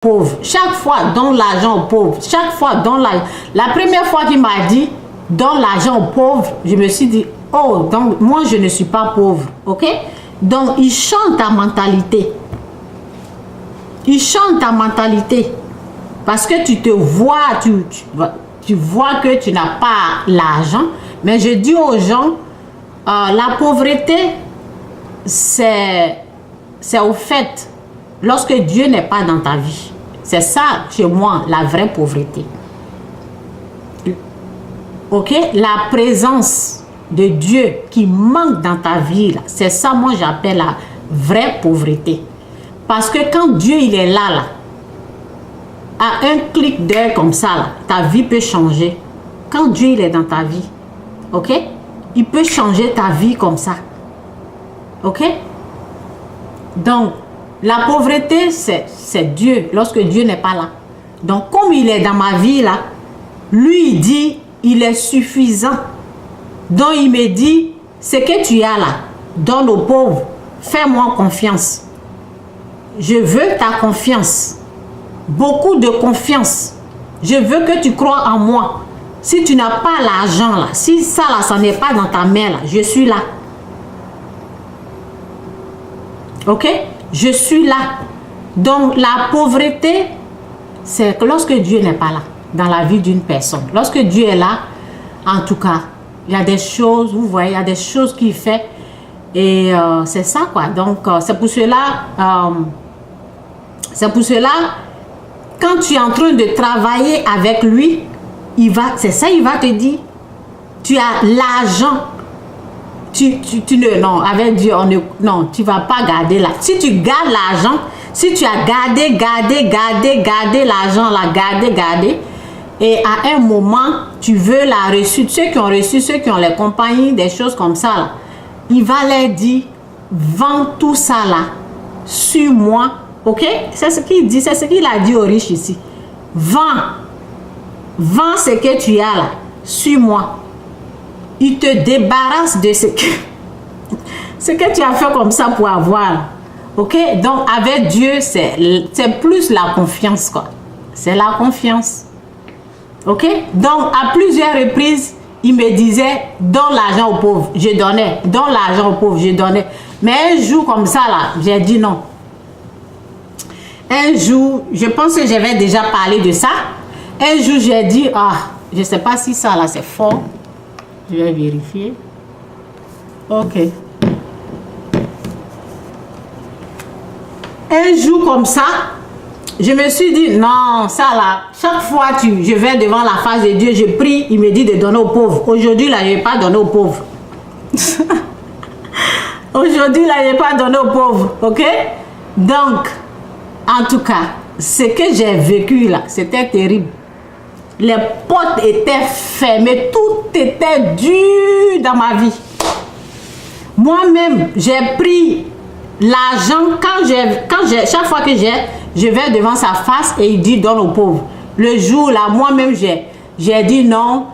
pauvre. Chaque fois, donne l'argent aux pauvres. Chaque fois, donne l'argent. La première fois qu'il m'a dit, donne l'argent aux pauvres, je me suis dit, oh, donc moi, je ne suis pas pauvre. OK? Donc, il change ta mentalité. Il change ta mentalité. Parce que tu te vois, tu vois que tu n'as pas l'argent. Mais je dis aux gens, la pauvreté, c'est au fait, lorsque Dieu n'est pas dans ta vie. C'est ça, chez moi, la vraie pauvreté. Ok? La présence de Dieu qui manque dans ta vie, c'est ça, moi, j'appelle la vraie pauvreté. Parce que quand Dieu, il est là, à un clic d'œil comme ça, là, ta vie peut changer. Quand Dieu, il est dans ta vie, ok? Il peut changer ta vie comme ça. Ok? Donc, la pauvreté, c'est Dieu, lorsque Dieu n'est pas là. Donc, comme il est dans ma vie, là, lui, il dit, il est suffisant. Donc, il me dit, ce que tu as là, donne aux pauvres, fais-moi confiance. Je veux ta confiance. Beaucoup de confiance. Je veux que tu crois en moi. Si tu n'as pas l'argent, là, si ça, là, ça n'est pas dans ta main, là, je suis là. Ok? Je suis là. Donc, la pauvreté, c'est que lorsque Dieu n'est pas là, dans la vie d'une personne. Lorsque Dieu est là, en tout cas, il y a des choses, vous voyez, il y a des choses qu'il fait. Et c'est ça, quoi. Donc, c'est pour cela, quand tu es en train de travailler avec lui, c'est ça, il va te dire, tu as l'argent. Non, avec Dieu, non, tu ne vas pas garder là. Si tu gardes l'argent, si tu as gardé l'argent là, gardé, et à un moment, tu veux la reçue, ceux qui ont reçu, ceux qui ont les compagnies, des choses comme ça là, il va leur dire, vends tout ça là, sur moi, ok? C'est ce qu'il dit, c'est ce qu'il a dit aux riches ici. Vends ce que tu as là, sur moi. Il te débarrasse de ce que tu as fait comme ça pour avoir. Ok? Donc, avec Dieu, c'est plus la confiance, quoi. C'est la confiance. Ok? Donc, à plusieurs reprises, il me disait, donne l'argent aux pauvres. Je donnais. Donne l'argent aux pauvres. Je donnais. Mais un jour comme ça, là, j'ai dit non. Un jour, je pense que j'avais déjà parlé de ça. Un jour, j'ai dit, je ne sais pas si ça, là, c'est fort. Je vais vérifier. Ok. Un jour comme ça, je me suis dit, non, ça là, chaque fois je vais devant la face de Dieu, je prie, il me dit de donner aux pauvres. Aujourd'hui, là, je ne vais pas donner aux pauvres. Aujourd'hui, là, je ne vais pas donner aux pauvres. Ok? Donc, en tout cas, ce que j'ai vécu là, c'était terrible. Les portes étaient fermées, tout était dur dans ma vie. Moi-même, j'ai pris l'argent chaque fois que je vais devant sa face et il dit donne aux pauvres. Le jour là, moi-même, j'ai dit non,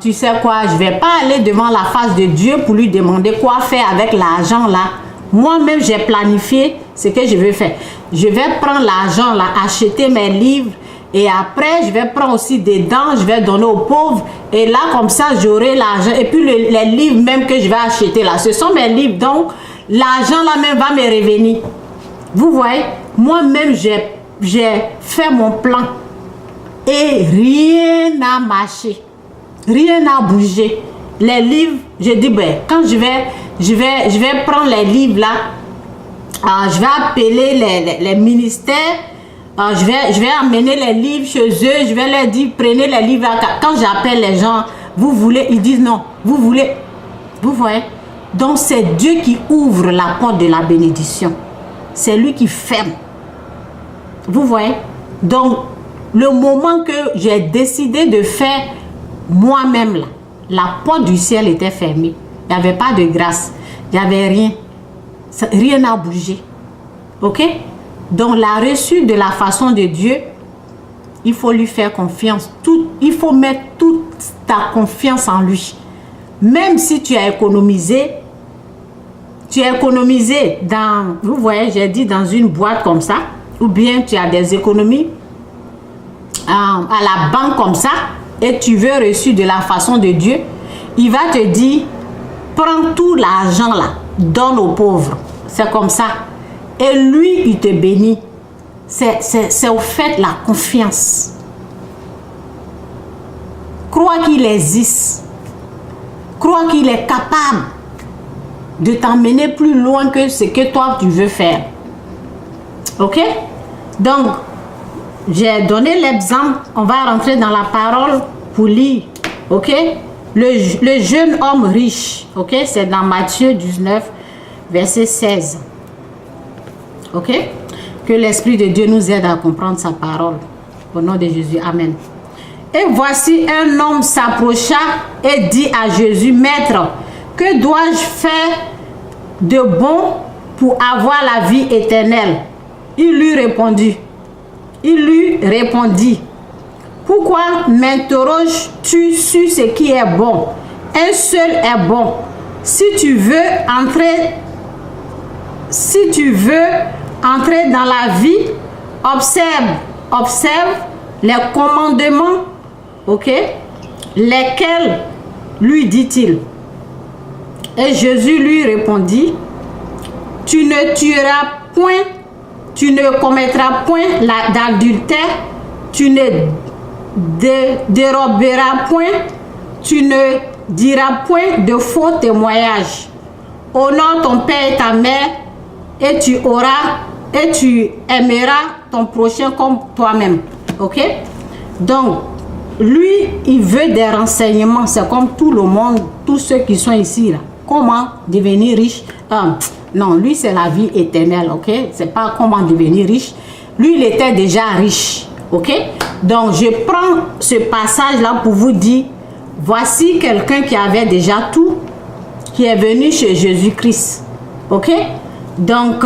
tu sais quoi, je ne vais pas aller devant la face de Dieu pour lui demander quoi faire avec l'argent là. Moi-même, j'ai planifié ce que je vais faire. Je vais prendre l'argent là, acheter mes livres. Et après, je vais prendre aussi des dents, je vais donner aux pauvres. Et là, comme ça, j'aurai l'argent. Et puis, les livres même que je vais acheter là, ce sont mes livres. Donc, l'argent là même va me revenir. Vous voyez, moi-même, j'ai fait mon plan. Et rien n'a marché. Rien n'a bougé. Les livres, je dis, ben, quand je vais prendre les livres là, je vais appeler les ministères. Je vais amener les livres chez eux, je vais leur dire, prenez les livres. Quand j'appelle les gens, vous voulez, ils disent non, vous voulez. Vous voyez? Donc c'est Dieu qui ouvre la porte de la bénédiction. C'est lui qui ferme. Vous voyez? Donc, le moment que j'ai décidé de faire moi-même, la porte du ciel était fermée. Il n'y avait pas de grâce. Il n'y avait rien. Rien n'a bougé. Ok? Donc, la reçue de la façon de Dieu, il faut lui faire confiance. Il faut mettre toute ta confiance en lui. Même si tu as économisé dans, vous voyez, j'ai dit dans une boîte comme ça, ou bien tu as des économies à la banque comme ça, et tu veux reçu de la façon de Dieu, il va te dire, prends tout l'argent là, donne aux pauvres. C'est comme ça. Et lui, il te bénit. C'est au fait la confiance. Crois qu'il existe. Crois qu'il est capable de t'emmener plus loin que ce que toi tu veux faire. Ok? Donc, j'ai donné l'exemple. On va rentrer dans la parole pour lire. Ok? Le jeune homme riche. Ok? C'est dans Matthieu 19, verset 16. Ok? Que l'Esprit de Dieu nous aide à comprendre sa parole. Au nom de Jésus. Amen. Et voici un homme s'approcha et dit à Jésus, Maître, que dois-je faire de bon pour avoir la vie éternelle? Il lui répondit, pourquoi m'interroges-tu sur ce qui est bon? Un seul est bon. Si tu veux entrer dans la vie, observe les commandements, ok? Lesquels, lui dit-il. Et Jésus lui répondit, tu ne tueras point, tu ne commettras point d'adultère, tu ne déroberas point, tu ne diras point de faux témoignages. Honore ton père et ta mère, et tu aimeras ton prochain comme toi-même. Ok? Donc, lui, il veut des renseignements. C'est comme tout le monde, tous ceux qui sont ici là. Comment devenir riche? Non, lui, c'est la vie éternelle. Ok? C'est pas comment devenir riche. Lui, il était déjà riche. Ok? Donc, je prends ce passage-là pour vous dire, voici quelqu'un qui avait déjà tout, qui est venu chez Jésus-Christ. Ok? Donc,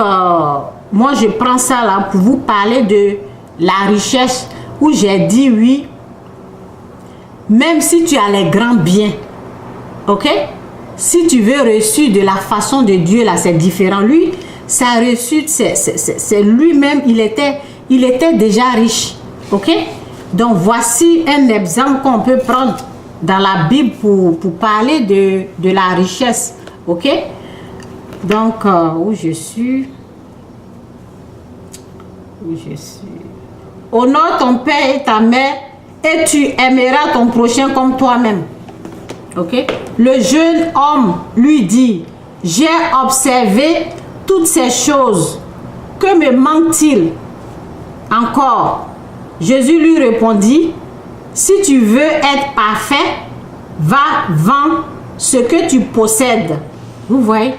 moi, je prends ça là pour vous parler de la richesse, où j'ai dit oui, même si tu as les grands biens, ok? Si tu veux reçu de la façon de Dieu, là, c'est différent. Lui, ça a reçu, c'est lui-même, il était déjà riche, ok? Donc, voici un exemple qu'on peut prendre dans la Bible pour parler de la richesse, ok? Donc, où je suis? Honore ton père et ta mère, et tu aimeras ton prochain comme toi-même. Ok? Le jeune homme lui dit, j'ai observé toutes ces choses. Que me manque-t-il encore? Jésus lui répondit, si tu veux être parfait, va vendre ce que tu possèdes. Vous voyez?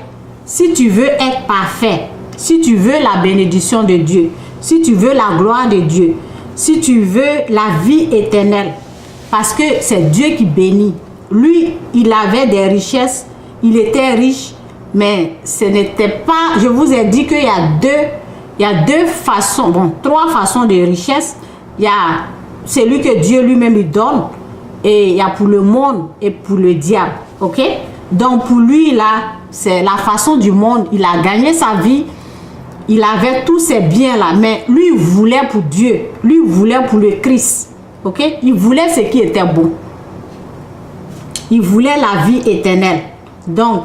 Si tu veux être parfait, si tu veux la bénédiction de Dieu, si tu veux la gloire de Dieu, si tu veux la vie éternelle, parce que c'est Dieu qui bénit. Lui, il avait des richesses, il était riche, mais ce n'était pas... Je vous ai dit qu'il y a deux façons, bon, trois façons de richesse. Il y a celui que Dieu lui-même lui donne, et il y a pour le monde et pour le diable, ok? Donc pour lui, là, c'est la façon du monde. Il a gagné sa vie, il avait tous ces biens-là, mais lui, il voulait pour Dieu, lui, il voulait pour le Christ, ok? Il voulait ce qui était bon. Il voulait la vie éternelle. Donc,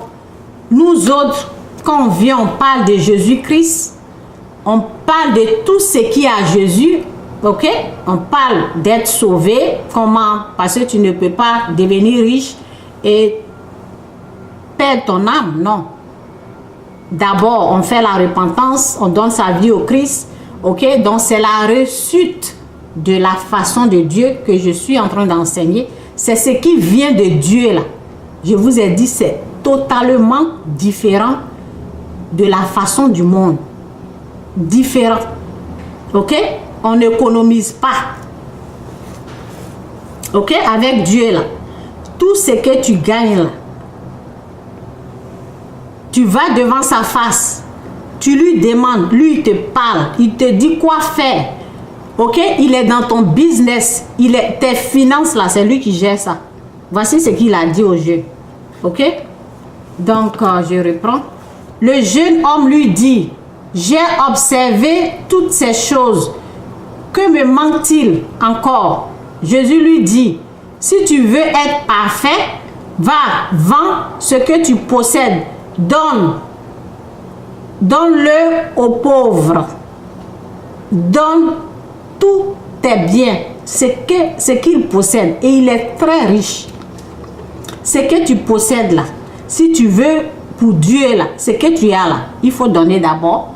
nous autres, quand on vient, on parle de Jésus-Christ, on parle de tout ce qui est à Jésus, ok? On parle d'être sauvé. Comment? Parce que tu ne peux pas devenir riche et perdre ton âme, non. D'abord, on fait la repentance, on donne sa vie au Christ, ok? Donc, c'est la réussite de la façon de Dieu que je suis en train d'enseigner. C'est ce qui vient de Dieu, là. Je vous ai dit, c'est totalement différent de la façon du monde. Différent. Ok? On n'économise pas. Ok? Avec Dieu, là. Tout ce que tu gagnes, là. Tu vas devant sa face. Tu lui demandes. Lui, il te parle. Il te dit quoi faire. Ok? Il est dans ton business. Tes finances, là, c'est lui qui gère ça. Voici ce qu'il a dit au jeu. Ok? Donc, je reprends. Le jeune homme lui dit, j'ai observé toutes ces choses. Que me manque-t-il encore? Jésus lui dit, si tu veux être parfait, va, vends ce que tu possèdes, donne-le aux pauvres, donne tous tes biens, ce qu'il possède, et il est très riche. Ce que tu possèdes là, si tu veux pour Dieu là, ce que tu as là, il faut donner d'abord.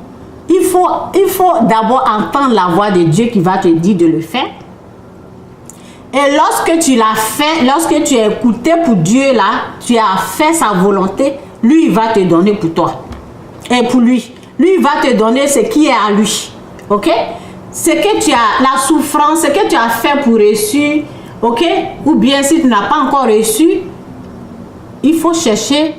Il faut d'abord entendre la voix de Dieu qui va te dire de le faire. Et lorsque tu l'as fait, lorsque tu as écouté pour Dieu là, tu as fait sa volonté, lui il va te donner pour toi. Et pour lui, il va te donner ce qui est à lui. Ok? Ce que tu as, la souffrance, ce que tu as fait pour reçu, ok? Ou bien si tu n'as pas encore reçu, il faut chercher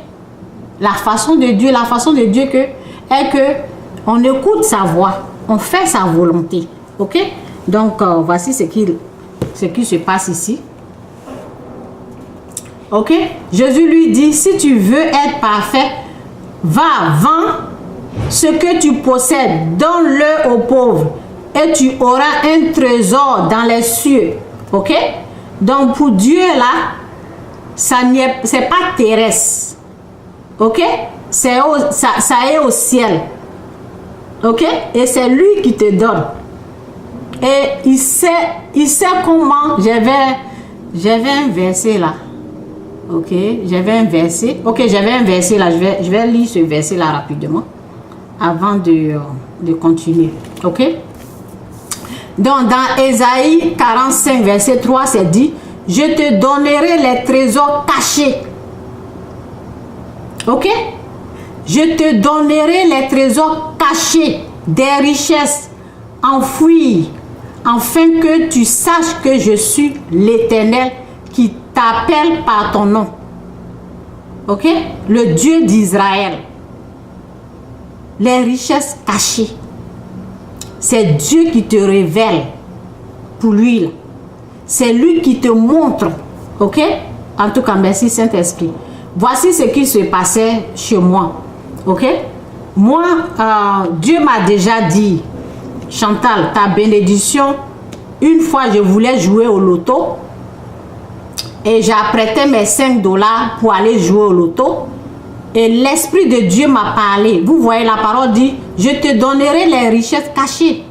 la façon de Dieu. La façon de Dieu est que on écoute sa voix, on fait sa volonté. Ok? Donc, voici ce qui se passe ici. Ok? Jésus lui dit, si tu veux être parfait, va, vends ce que tu possèdes, donne-le aux pauvres, et tu auras un trésor dans les cieux. Ok? Donc, pour Dieu, là, c'est pas terrestre. Ok? Ça est au ciel. Ok? Et c'est lui qui te donne. Et il sait comment. J'avais un verset là. Ok? J'avais un verset. Ok, j'avais un verset là. Je vais lire ce verset là rapidement. Avant de continuer. Ok? Donc, dans Ésaïe 45, verset 3, c'est dit, je te donnerai les trésors cachés. Ok? Je te donnerai les trésors cachés des richesses enfouies, afin que tu saches que je suis l'Éternel qui t'appelle par ton nom. Ok? Le Dieu d'Israël. Les richesses cachées. C'est Dieu qui te révèle pour lui. C'est lui qui te montre. Ok? En tout cas, merci Saint-Esprit. Voici ce qui se passait chez moi. Ok? Moi, Dieu m'a déjà dit, Chantal, ta bénédiction, une fois je voulais jouer au loto et j'apprêtais mes 5 $ pour aller jouer au loto et l'Esprit de Dieu m'a parlé. Vous voyez, la parole dit, je te donnerai les richesses cachées.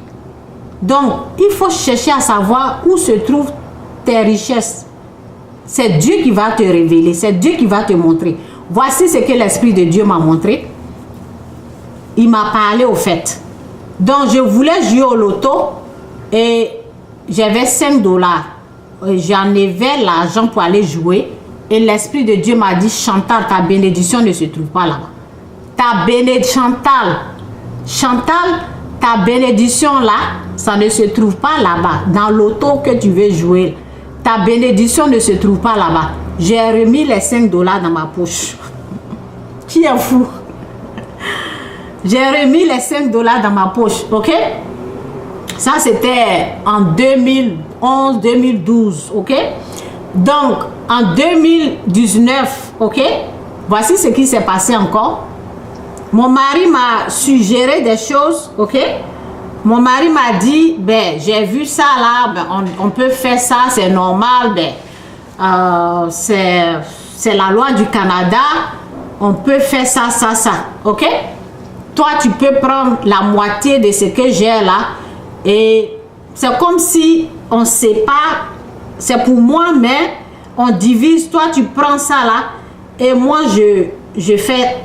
Donc, il faut chercher à savoir où se trouvent tes richesses. C'est Dieu qui va te révéler, c'est Dieu qui va te montrer. Voici ce que l'Esprit de Dieu m'a montré. Il m'a parlé au fait. Donc, je voulais jouer au loto et j'avais 5 $. J'en avais l'argent pour aller jouer. Et l'Esprit de Dieu m'a dit, Chantal, ta bénédiction ne se trouve pas là-bas. Ta bénédiction, Chantal, ta bénédiction là, ça ne se trouve pas là-bas. Dans l'auto que tu veux jouer, ta bénédiction ne se trouve pas là-bas. J'ai remis les 5 $ dans ma poche. Qui est fou? J'ai remis les 5 $ dans ma poche, ok? Ça, c'était en 2011-2012, ok? Donc, en 2019, ok? Voici ce qui s'est passé encore. Mon mari m'a suggéré des choses, ok? Mon mari m'a dit, ben, j'ai vu ça là, ben, on peut faire ça, c'est normal, ben, c'est la loi du Canada, on peut faire ça, ok? Toi, tu peux prendre la moitié de ce que j'ai là et c'est comme si on sépare, c'est pour moi, mais on divise. Toi, tu prends ça là et moi, je fais,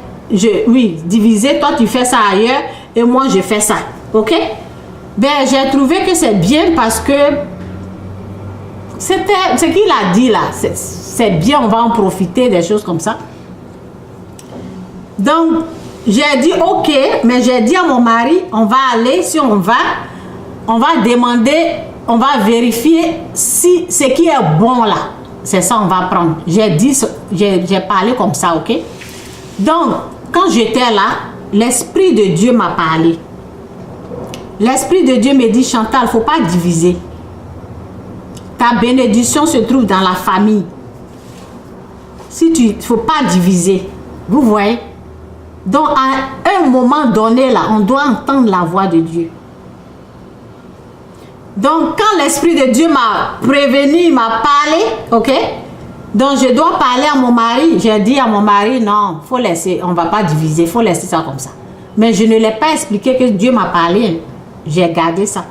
oui, diviser. Toi, tu fais ça ailleurs et moi, je fais ça, ok? Ben, j'ai trouvé que c'est bien parce que c'était ce qu'il a dit là, c'est bien, on va en profiter des choses comme ça. Donc, j'ai dit ok, mais j'ai dit à mon mari, on va aller, si on va demander, on va vérifier si ce qui est bon là, c'est ça on va prendre. J'ai dit, j'ai parlé comme ça, ok? Donc, quand j'étais là, l'Esprit de Dieu m'a parlé. L'Esprit de Dieu me dit, Chantal, il ne faut pas diviser. Ta bénédiction se trouve dans la famille. Il ne faut pas diviser. Vous voyez? Donc, à un moment donné, là, on doit entendre la voix de Dieu. Donc, quand l'Esprit de Dieu m'a prévenu, m'a parlé, ok? Donc, je dois parler à mon mari. J'ai dit à mon mari, non, faut laisser, on ne va pas diviser, il faut laisser ça comme ça. Mais je ne l'ai pas expliqué que Dieu m'a parlé. J'ai gardé ça.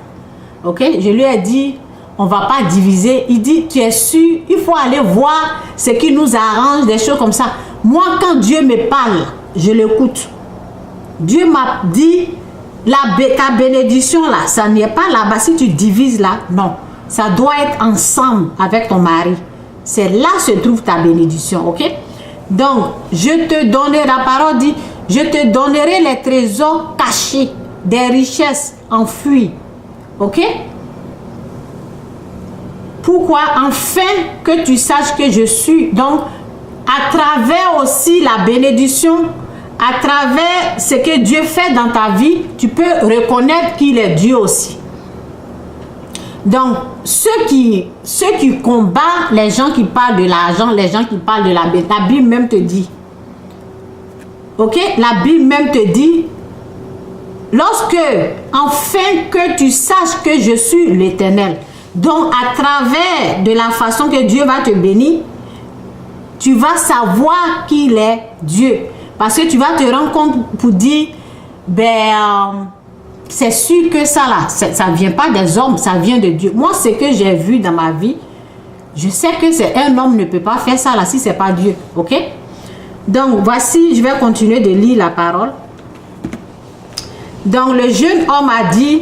Ok? Je lui ai dit, on ne va pas diviser. Il dit, tu es sûr, il faut aller voir ce qui nous arrange, des choses comme ça. Moi, quand Dieu me parle, je l'écoute. Dieu m'a dit, ta bénédiction là, ça n'est pas là-bas. Si tu divises là, non. Ça doit être ensemble avec ton mari. C'est là que se trouve ta bénédiction, ok? Donc, je te donnerai, la parole dit, je te donnerai les trésors cachés, des richesses enfouies, ok? Pourquoi? Afin que tu saches que je suis. Donc, à travers aussi la bénédiction, à travers ce que Dieu fait dans ta vie, tu peux reconnaître qu'il est Dieu aussi. Donc, ceux qui combattent les gens qui parlent de l'argent, les gens qui parlent de la Bible même te dit, ok, la Bible même te dit, lorsque, afin que tu saches que je suis l'Éternel, donc à travers de la façon que Dieu va te bénir, tu vas savoir qu'il est Dieu. Parce que tu vas te rendre compte pour dire, c'est sûr que ça là, ça ne vient pas des hommes, ça vient de Dieu. Moi, ce que j'ai vu dans ma vie, je sais que un homme ne peut pas faire ça là si ce n'est pas Dieu. Ok? Donc, voici, je vais continuer de lire la parole. Donc, le jeune homme a dit,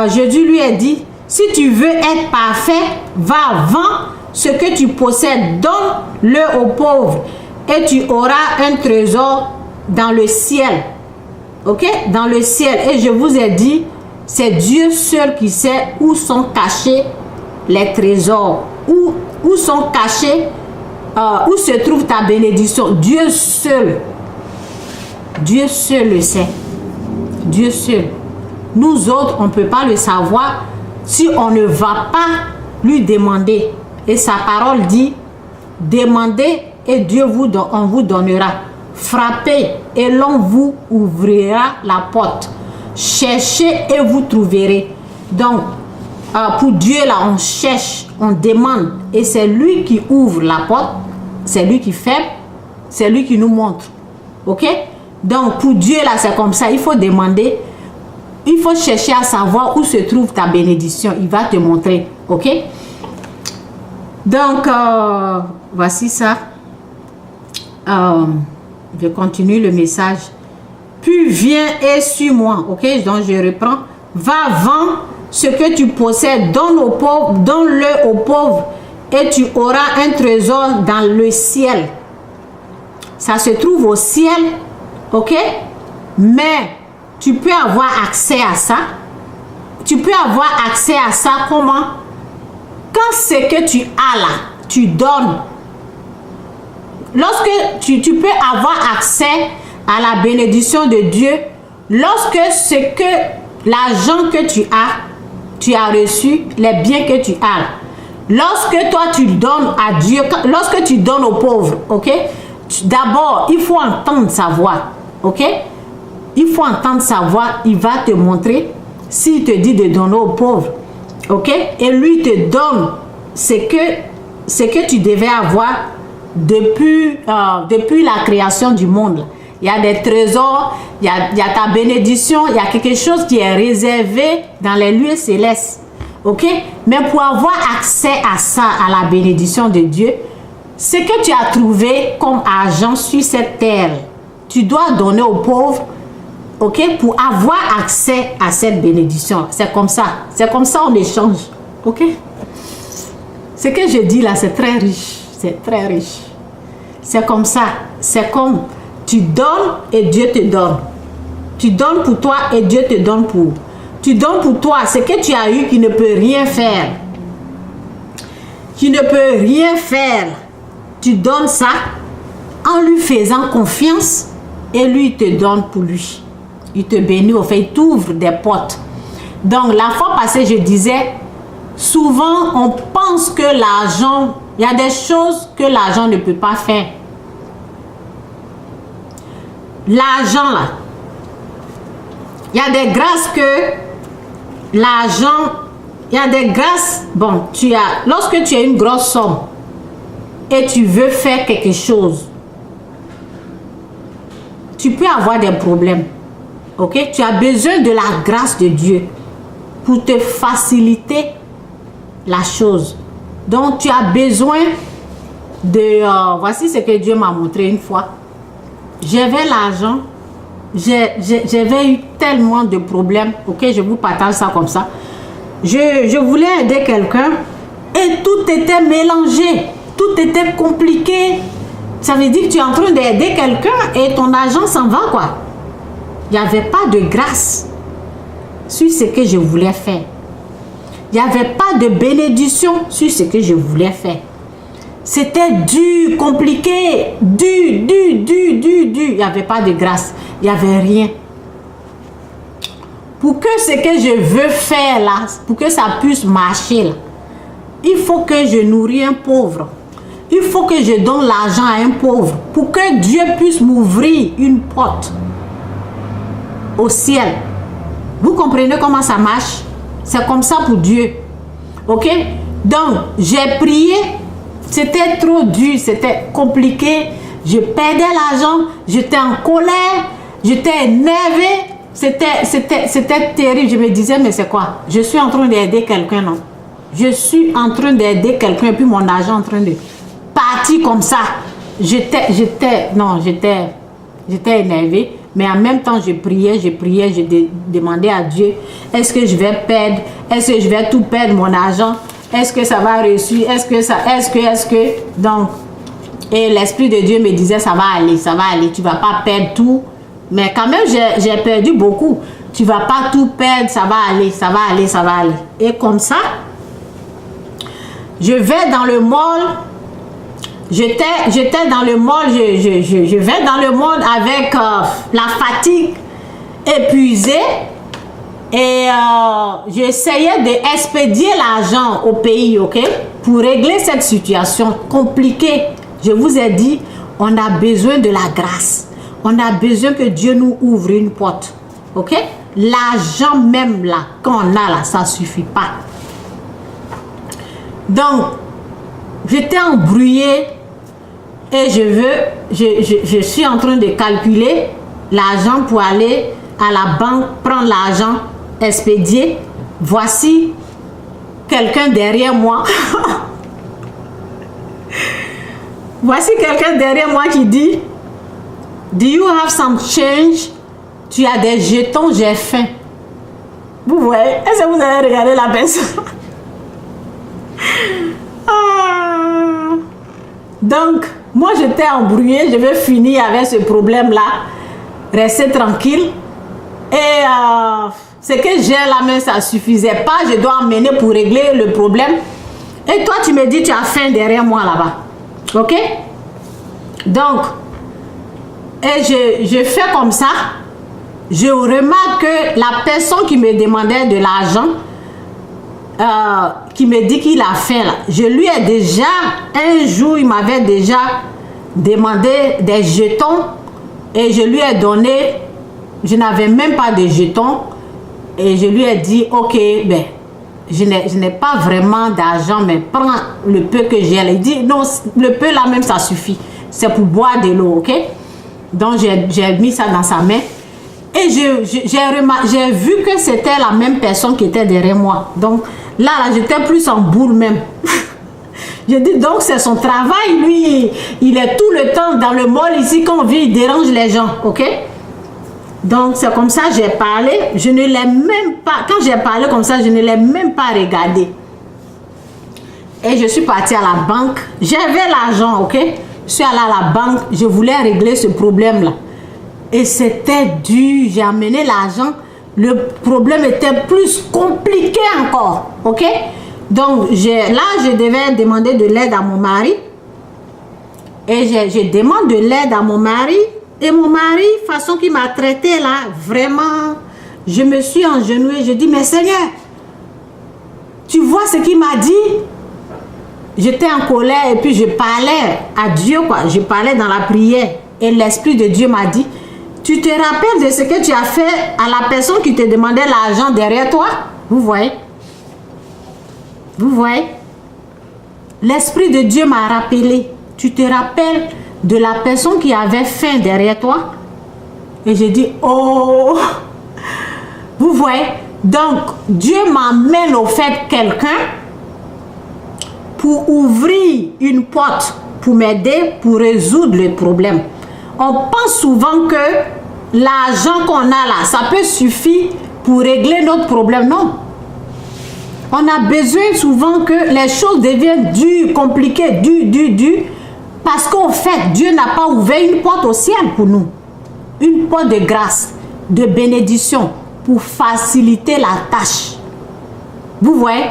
Jésus lui a dit, si tu veux être parfait, va, vends ce que tu possèdes, donne-le aux pauvres et tu auras un trésor dans le ciel. Ok? Dans le ciel. Et je vous ai dit, c'est Dieu seul qui sait où sont cachés les trésors. Où sont cachés, où se trouve ta bénédiction. Dieu seul. Dieu seul le sait. Dieu seul. Nous autres, on ne peut pas le savoir si on ne va pas lui demander. Et sa parole dit, demandez et Dieu on vous donnera. Frappez et l'on vous ouvrira la porte. Cherchez et vous trouverez. Donc, pour Dieu, là, on cherche, on demande. Et c'est lui qui ouvre la porte. C'est lui qui fait. C'est lui qui nous montre. Ok? Donc, pour Dieu, là, c'est comme ça. Il faut demander. Il faut chercher à savoir où se trouve ta bénédiction. Il va te montrer. Ok? Donc, voici ça. Je continue le message. Puis viens et suis-moi. Ok? Donc, je reprends. Va, vends ce que tu possèdes. Donne-le aux pauvres. Et tu auras un trésor dans le ciel. Ça se trouve au ciel. Ok? Mais tu peux avoir accès à ça. Tu peux avoir accès à ça comment? Quand ce que tu as là, tu donnes. Lorsque tu peux avoir accès à la bénédiction de Dieu, lorsque l'argent que tu as reçu, les biens que tu as, lorsque toi tu donnes à Dieu, lorsque tu donnes aux pauvres, ok? D'abord, il faut entendre sa voix, ok? Il faut entendre sa voix, il va te montrer s'il te dit de donner aux pauvres, ok? Et lui te donne ce que tu devais avoir depuis la création du monde. Il y a des trésors, il y a ta bénédiction, il y a quelque chose qui est réservé dans les lieux célestes. Ok? Mais pour avoir accès à ça, à la bénédiction de Dieu, ce que tu as trouvé comme argent sur cette terre, tu dois donner aux pauvres, ok? Pour avoir accès à cette bénédiction. C'est comme ça. C'est comme ça on échange. Ok? Ce que je dis là, c'est très riche. C'est très riche. C'est comme ça. C'est comme tu donnes et Dieu te donne. Tu donnes pour toi et Dieu te donne pour. Tu donnes pour toi ce que tu as eu qui ne peut rien faire. Qui ne peut rien faire. Tu donnes ça en lui faisant confiance et lui il te donne pour lui. Il te bénit, au fait, il t'ouvre des portes. Donc la fois passée, je disais, souvent on pense que l'argent, il y a des choses que l'argent ne peut pas faire. l'argent là, il y a des grâces que l'argent, il y a des grâces, bon, lorsque tu as une grosse somme et tu veux faire quelque chose, tu peux avoir des problèmes, ok? Tu as besoin de la grâce de Dieu pour te faciliter la chose. Donc, tu as besoin de... voici ce que Dieu m'a montré une fois. J'avais l'argent. J'avais eu tellement de problèmes. Ok, je vous partage ça comme ça. Je voulais aider quelqu'un et tout était mélangé. Tout était compliqué. Ça veut dire que tu es en train d'aider quelqu'un et ton argent s'en va, quoi. Il n'y avait pas de grâce sur ce que je voulais faire. Il n'y avait pas de bénédiction sur ce que je voulais faire. C'était dur, compliqué, dur. Il n'y avait pas de grâce. Il n'y avait rien. Pour que ce que je veux faire là, pour que ça puisse marcher là, il faut que je nourris un pauvre. Il faut que je donne l'argent à un pauvre pour que Dieu puisse m'ouvrir une porte au ciel. Vous comprenez comment ça marche? C'est comme ça pour Dieu. Ok? Donc, j'ai prié. C'était trop dur, c'était compliqué. Je perdais l'argent, j'étais en colère, j'étais énervé. C'était terrible. Je me disais, mais c'est quoi? Je suis en train d'aider quelqu'un, non? Je suis en train d'aider quelqu'un et puis mon argent est en train de partir comme ça. J'étais énervé. Mais en même temps, je priais, je demandais à Dieu, est-ce que je vais perdre? Est-ce que je vais tout perdre, mon argent? Est-ce que ça va réussir? Est-ce que? Donc, et l'Esprit de Dieu me disait, ça va aller, tu vas pas perdre tout. Mais quand même, j'ai perdu beaucoup. Tu vas pas tout perdre, ça va aller. Et comme ça, je vais dans le mall. J'étais dans le mall, je vais dans le mall avec la fatigue, épuisée. Et j'essayais d'expédier l'argent au pays, ok? Pour régler cette situation compliquée. Je vous ai dit, on a besoin de la grâce. On a besoin que Dieu nous ouvre une porte, ok? L'argent même là, qu'on a là, ça ne suffit pas. Donc, j'étais embrouillée et je suis en train de calculer l'argent pour aller à la banque, prendre l'argent, expédier. Voici quelqu'un derrière moi. Voici quelqu'un derrière moi qui dit, do you have some change? Tu as des jetons, j'ai faim. Vous voyez? Est-ce que vous avez regardé la personne? Donc, moi j'étais embrouillée, je vais finir avec ce problème-là, rester tranquille. Et ce que j'ai là, mais ça ne suffisait pas, je dois emmener pour régler le problème. Et toi, tu me dis, tu as faim derrière moi là-bas. Ok? Donc, et je fais comme ça, je remarque que la personne qui me demandait de l'argent, qui me dit qu'il a faim là, je lui ai déjà, un jour, il m'avait déjà demandé des jetons et je lui ai donné, je n'avais même pas de jetons et je lui ai dit, ok, ben, je n'ai pas vraiment d'argent, mais prends le peu que j'ai. Il dit, non, le peu là même, ça suffit. C'est pour boire de l'eau, ok? Donc, j'ai mis ça dans sa main. Et j'ai vu que c'était la même personne qui était derrière moi. Donc, là j'étais plus en boule même. Je dis, donc, c'est son travail, lui. Il est tout le temps dans le mall ici. Quand on vit, il dérange les gens, ok? Donc, c'est comme ça que j'ai parlé. Je ne l'ai même pas... Quand j'ai parlé comme ça, je ne l'ai même pas regardé. Et je suis partie à la banque. J'avais l'argent, ok? Je suis allée à la banque. Je voulais régler ce problème-là. Et c'était dur. J'ai amené l'argent. Le problème était plus compliqué encore, ok? Donc, là, je devais demander de l'aide à mon mari. Et je demande de l'aide à mon mari. Et mon mari, façon qu'il m'a traité là, vraiment, je me suis engenouillée. Je dis, mais Seigneur, tu vois ce qu'il m'a dit? J'étais en colère et puis je parlais à Dieu, quoi. Je parlais dans la prière. Et l'Esprit de Dieu m'a dit, Tu te rappelles de ce que tu as fait à la personne qui te demandait l'argent derrière toi? Vous voyez? Vous voyez? L'Esprit de Dieu m'a rappelé. Tu te rappelles de la personne qui avait faim derrière toi? Et j'ai dit, oh! Vous voyez? Donc, Dieu m'amène au fait quelqu'un pour ouvrir une porte, pour m'aider, pour résoudre le problème. On pense souvent que l'argent qu'on a là, ça peut suffire pour régler notre problème. Non. On a besoin souvent que les choses deviennent dures, compliquées, dures, parce qu'en fait, Dieu n'a pas ouvert une porte au ciel pour nous. Une porte de grâce, de bénédiction, pour faciliter la tâche. Vous voyez,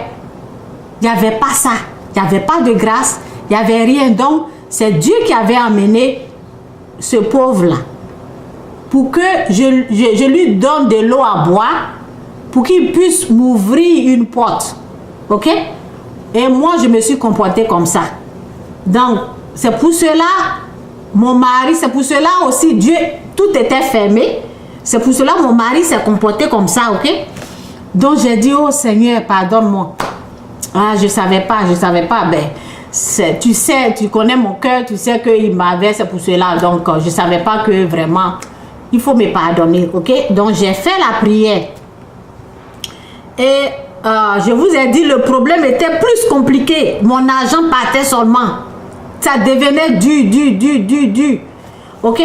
il n'y avait pas ça. Il n'y avait pas de grâce, il n'y avait rien. Donc, c'est Dieu qui avait amené ce pauvre-là pour que je lui donne de l'eau à boire, pour qu'il puisse m'ouvrir une porte. Ok? Et moi, je me suis comportée comme ça. Donc, c'est pour cela, mon mari, c'est pour cela aussi, Dieu, tout était fermé. C'est pour cela mon mari s'est comporté comme ça, ok? Donc, j'ai dit, oh Seigneur, pardonne-moi. Ah, je savais pas. Ben, tu sais, tu connais mon cœur, tu sais qu'il m'avait, c'est pour cela. Donc, je savais pas que vraiment, il faut me pardonner, ok? Donc, j'ai fait la prière. Et je vous ai dit, le problème était plus compliqué. Mon argent partait seulement. Ça devenait dur. Ok?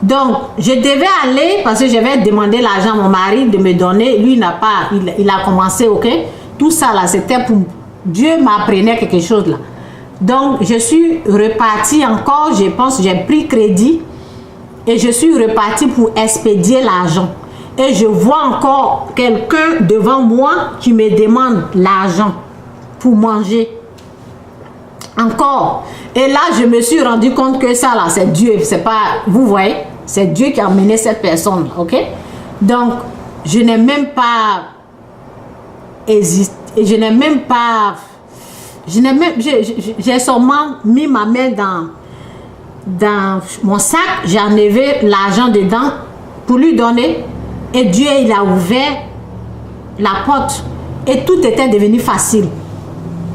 Donc, je devais aller, parce que j'avais demandé l'argent à mon mari de me donner. Lui, il n'a pas, il a commencé, ok? Tout ça là, c'était pour... Dieu m'apprenait quelque chose là. Donc, je suis repartie encore, je pense, j'ai pris crédit. Et je suis repartie pour expédier l'argent. Et je vois encore quelqu'un devant moi qui me demande l'argent pour manger. Encore. Et là, je me suis rendu compte que ça, là, c'est Dieu. C'est pas, vous voyez, c'est Dieu qui a mené cette personne. Ok? Donc, je n'ai même pas hésité. Je n'ai même pas... J'ai seulement mis ma main dans mon sac. J'ai enlevé l'argent dedans pour lui donner. Et Dieu, il a ouvert la porte. Et tout était devenu facile.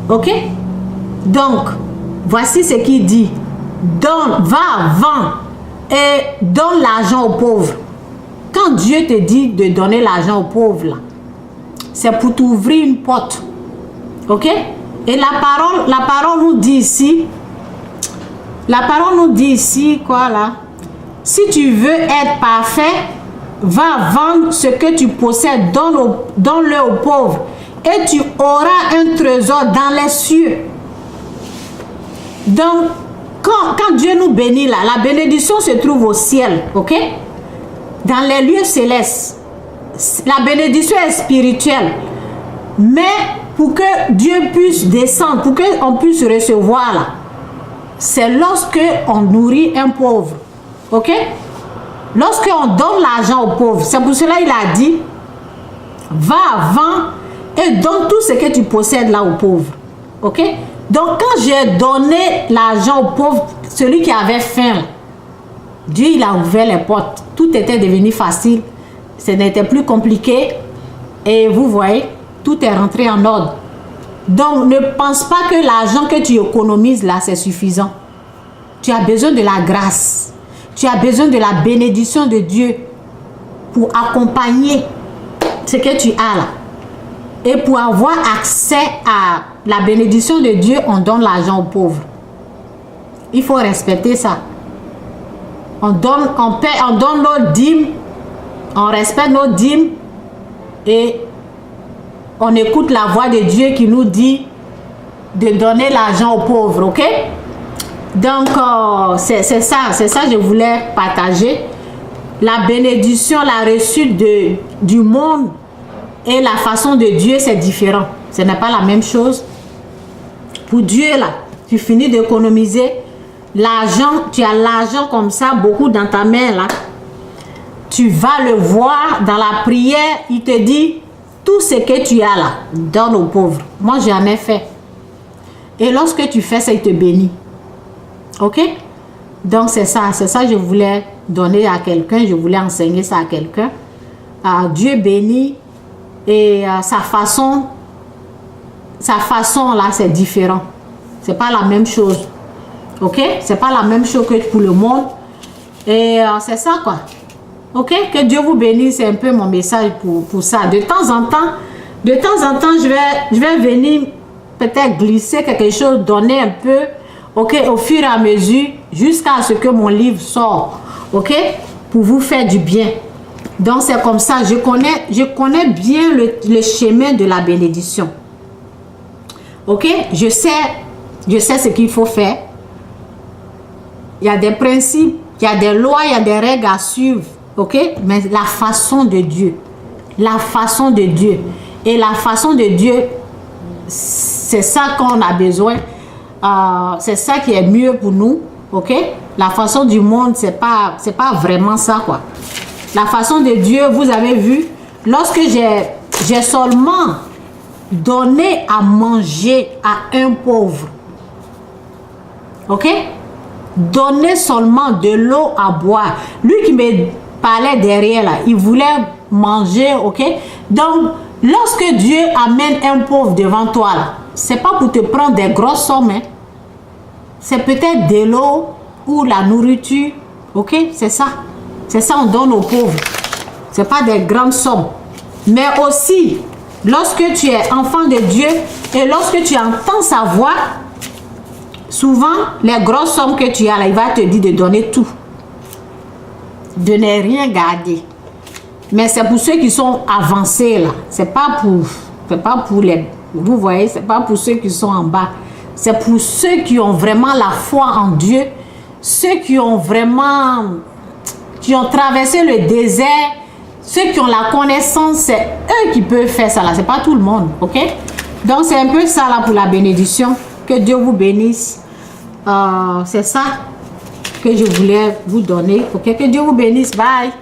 Ok? Donc, voici ce qu'il dit. Donne, va, vends et donne l'argent aux pauvres. Quand Dieu te dit de donner l'argent aux pauvres, là, c'est pour t'ouvrir une porte. Ok? Et la parole nous dit ici, quoi là? Si tu veux être parfait, va vendre ce que tu possèdes, donne-le aux pauvres, et tu auras un trésor dans les cieux. Donc, quand Dieu nous bénit là, la bénédiction se trouve au ciel, ok? Dans les lieux célestes. La bénédiction est spirituelle. Mais pour que Dieu puisse descendre, pour qu'on puisse recevoir là, c'est lorsque on nourrit un pauvre. Ok? Lorsqu'on donne l'argent aux pauvres. C'est pour cela qu'il a dit, va, vends et donne tout ce que tu possèdes là aux pauvres. Ok? Donc quand j'ai donné l'argent aux pauvres, celui qui avait faim, Dieu il a ouvert les portes. Tout était devenu facile. Ce n'était plus compliqué. Et vous voyez, tout est rentré en ordre. Donc ne pense pas que l'argent que tu économises là, c'est suffisant. Tu as besoin de la grâce. Tu as besoin de la bénédiction de Dieu pour accompagner ce que tu as là. Et pour avoir accès à la bénédiction de Dieu, on donne l'argent aux pauvres. Il faut respecter ça. On donne nos dîmes, on respecte nos dîmes et on écoute la voix de Dieu qui nous dit de donner l'argent aux pauvres, ok? Donc, c'est ça que je voulais partager. La bénédiction, la reçue du monde et la façon de Dieu, c'est différent. Ce n'est pas la même chose. Pour Dieu, là, tu finis d'économiser l'argent, tu as l'argent comme ça, beaucoup dans ta main, là. Tu vas le voir dans la prière, il te dit, tout ce que tu as là, donne aux pauvres. Moi, j'en ai fait. Et lorsque tu fais ça, il te bénit. Ok? Donc c'est ça que je voulais donner à quelqu'un, je voulais enseigner ça à quelqu'un. Dieu bénit et sa façon là c'est différent. C'est pas la même chose. Ok? C'est pas la même chose que pour le monde. Et c'est ça quoi. Ok? Que Dieu vous bénisse, c'est un peu mon message pour ça. De temps en temps, je vais venir peut-être glisser quelque chose, donner un peu, ok, au fur et à mesure, jusqu'à ce que mon livre sorte, ok, pour vous faire du bien. Donc c'est comme ça, je connais bien le chemin de la bénédiction. Ok, je sais ce qu'il faut faire. Il y a des principes, il y a des lois, il y a des règles à suivre, ok, mais la façon de Dieu, et la façon de Dieu, c'est ça qu'on a besoin, c'est ça qui est mieux pour nous, ok. La façon du monde, c'est pas vraiment ça quoi. La façon de Dieu, vous avez vu, lorsque j'ai seulement donné à manger à un pauvre, ok, donner seulement de l'eau à boire, lui qui me parlait derrière là, il voulait manger, ok. Donc lorsque Dieu amène un pauvre devant toi là, c'est pas pour te prendre des grosses sommes, hein. C'est peut-être de l'eau ou la nourriture, ok, c'est ça on donne aux pauvres, c'est pas des grandes sommes. Mais aussi lorsque tu es enfant de Dieu et lorsque tu entends sa voix, souvent les grosses sommes que tu as là, il va te dire de donner tout, de ne rien garder. Mais c'est pour ceux qui sont avancés là, c'est pas pour les, vous voyez, c'est pas pour ceux qui sont en bas, c'est pour ceux qui ont vraiment la foi en Dieu, ceux qui ont traversé le désert, ceux qui ont la connaissance, c'est eux qui peuvent faire ça là, c'est pas tout le monde, ok. Donc c'est un peu ça là pour la bénédiction. Que Dieu vous bénisse. C'est ça que je voulais vous donner, ok. Que Dieu vous bénisse, bye.